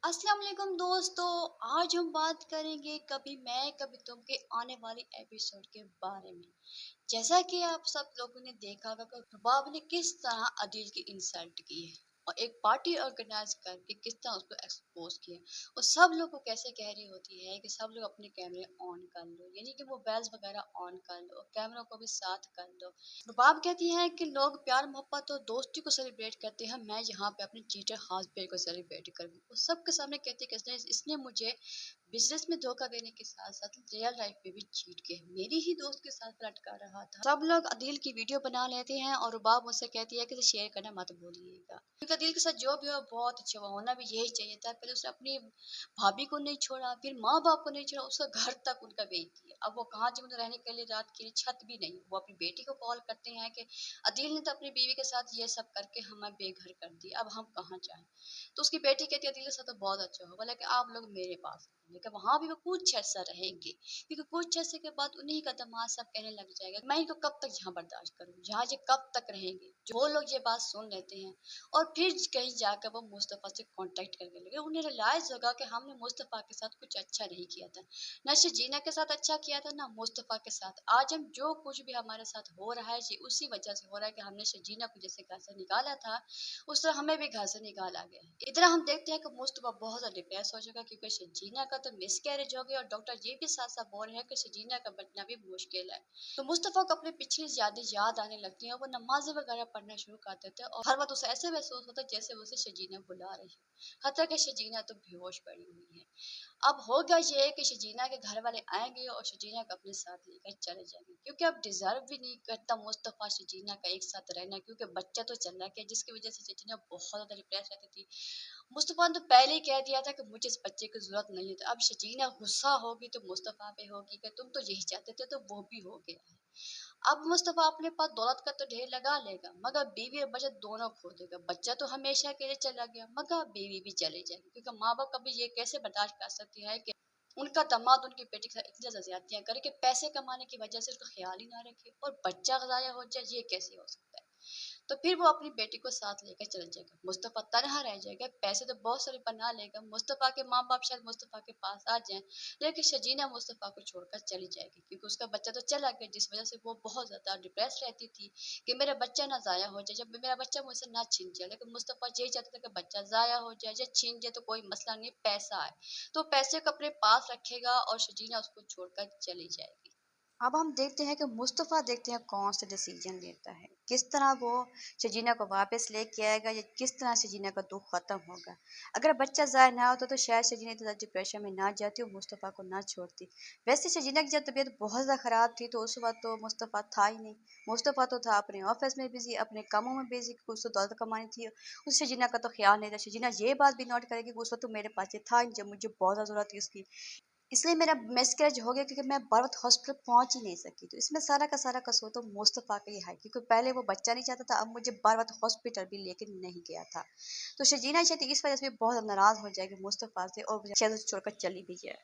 अस्सलाम वालेकुम दोस्तों। आज हम बात करेंगे कभी मैं कभी तुम के आने वाली एपिसोड के बारे में। जैसा कि आप सब लोगों ने देखा होगा कि रुबाब ने किस तरह अदील की इंसल्ट की है और एक पार्टी ऑर्गेनाइज करके किस तरह उसको एक्सपोज किया और सब लोग को कैसे कह रही होती है कि सब लोग अपने कैमरे ऑन कर लो, यानी कि मोबाइल्स वगैरह ऑन कर लो और कैमरों को भी साथ कर लो। रुबाब कहती है कि लोग प्यार मोहब्बत और दोस्ती को सेलिब्रेट करते हैं, मैं यहाँ पे अपने चीटर हस्बैंड को सेलिब्रेट करूँ और सबके सामने कहती है कि इसने मुझे बिजनेस में धोखा देने के साथ साथ रियल लाइफ में भी चीट के मेरी ही दोस्त के साथ फ्लर्ट कर रहा था। सब लोग अदील की वीडियो बना लेते हैं और रुबाब मुझसे कहती है कि इसे शेयर करना मत भूलिएगा, क्योंकि अदील के साथ जो भी हो बहुत अच्छा हुआ, होना भी यही चाहिए था। पहले उसने अपनी भाभी को नहीं छोड़ा, फिर माँ बाप को नहीं छोड़ा, उसका घर तक उनका बेच दिया। अब वो कहाँ जाए, उन्हें रहने के लिए रात के लिए छत भी नहीं। वो अपनी बेटी को कॉल करते हैं कि अदील ने तो अपनी बीवी के साथ ये सब करके हमें बेघर कर दिया, अब हम कहाँ जाएं। तो उसकी बेटी कहती है अदील के साथ तो बहुत अच्छा होगा, लेकिन आप लोग मेरे पास रहें। लेकिन वहां भी वो कुछ अर्सा रहेंगे, क्योंकि कुछ अर्से के बाद उन्हीं का दामाद सब कहने लग जाएगा मैं इनको कब तक यहाँ बर्दाश्त करूँ, यहाँ ये कब तक रहेंगे। जो वो लोग ये बात सुन लेते हैं और फिर कहीं जाकर वो मुस्तफ़ा से कांटेक्ट करने लगे। उन्हें रियलाइज होगा कि हमने मुस्तफ़ा के साथ कुछ अच्छा नहीं किया था, ना शजीना के साथ अच्छा किया था, ना मुस्तफ़ा के साथ। आज हम जो कुछ भी हमारे साथ हो रहा है ये उसी वजह से हो रहा है कि हमने शजीना को जैसे घर से निकाला था उस तरह हमें भी घर से निकाला गया है। इधर हम देखते हैं कि मुस्तफा बहुत ज्यादा डिप्रेस हो चुका, क्योंकि शजीना का तो मिस कैरेज हो गया और डॉक्टर ये भी साथ साथ बोल रहे हैं कि शजीना का बचना भी मुश्किल है। तो मुस्तफा को अपनी पिछली यादें याद आने लगती हैं। वो नमाजें वगैरह पढ़ना शुरू कर देते हैं और हर वक्त उसे ऐसे महसूस होता है जैसे उसे शजीना बुला रही है, हत्या कि शजीना तो बेहोश पड़ी हुई है। अब होगा ये कि शजीना के घर वाले आएंगे और शजीना को अपने साथ लेकर चले जाएंगे, क्योंकि अब डिजर्व भी नहीं करता मुस्तफा शजीना का एक साथ रहना, क्योंकि बच्चा तो चल रहा है जिसकी वजह से शजीना बहुत ज्यादा डिप्रेस रहती थी। मुस्तफा ने तो पहले ही कह दिया था कि मुझे इस बच्चे की जरूरत नहीं है। तो अब शजीना गुस्सा होगी तो मुस्तफा पे होगी कि तुम तो यही चाहते थे, तो वो भी हो गया है। अब मुस्तफा अपने पास दौलत का तो ढेर लगा लेगा, मगर बीवी और बच्चा दोनों खो देगा। बच्चा तो हमेशा के लिए चला गया, मगर बीवी भी चली जाएगी, क्योंकि माँ बाप कभी ये कैसे बर्दाश्त कर सकती है कि उनका दामाद उनकी बेटी के साथ इतनी ज्यादा ज्यादतियां करे कि पैसे कमाने की वजह से उसका ख्याल ही ना रखे और बच्चा ज़ाया हो जाए, ये कैसे हो सकता है। तो फिर वो अपनी बेटी को साथ लेकर चल जाएगा, मुस्तफा तनहा रह जाएगा। पैसे तो बहुत सारे बना लेगा, मुस्तफा के माँ बाप शायद मुस्तफा के पास आ जाएं, लेकिन शजीना मुस्तफा को छोड़कर चली जाएगी, क्योंकि उसका बच्चा तो चला गया, जिस वजह से वो बहुत ज्यादा डिप्रेस रहती थी कि मेरा बच्चा ना जाया हो जाए, जब मेरा बच्चा मुझसे ना छीन जाए। लेकिन मुस्तफा यही चाहता था कि बच्चा जाया हो जाए या छीन जाए तो कोई मसला नहीं, पैसा है तो पैसे को अपने पास रखेगा और शजीना उसको छोड़कर चली जाएगी। अब हम देखते हैं कि मुस्तफ़ा देखते हैं कौन सा डिसीजन लेता है, किस तरह वो शजीना को वापस लेके आएगा या किस तरह शजीना का दुख खत्म होगा। अगर बच्चा ज़ाया ना होता तो शायद शजीना इतना डिप्रेशन में ना जाती और मुस्तफ़ा को ना छोड़ती। वैसे शजीना की जब तबीयत बहुत ज़्यादा ख़राब थी तो उस वक्त तो मुस्तफ़ा था ही नहीं। मुस्तफ़ा तो था अपने ऑफिस में बिजी, अपने कामों में बिजी, कुछ तो दौलत कमानी थी। उस शजीना का तो ख्याल नहीं था। शजीना ये बात भी नोट करेगी कि उस वक्त तो मेरे पास ये था ही जब मुझे बहुत ज़्यादा ज़रूरत थी उसकी, इसलिए मेरा मिसकैरेज हो गया, क्योंकि मैं बर वक्त हॉस्पिटल पहुंच ही नहीं सकी। तो इसमें सारा का सारा कसूर तो मुस्तफ़ा का ही है, क्योंकि पहले वो बच्चा नहीं चाहता था, अब मुझे बर वक्त हॉस्पिटल भी लेके नहीं गया था। तो शजीना शायद इस वजह से भी बहुत नाराज हो जाएगी मुस्तफ़ा से और शायद उसे छोड़कर चली भी जाए।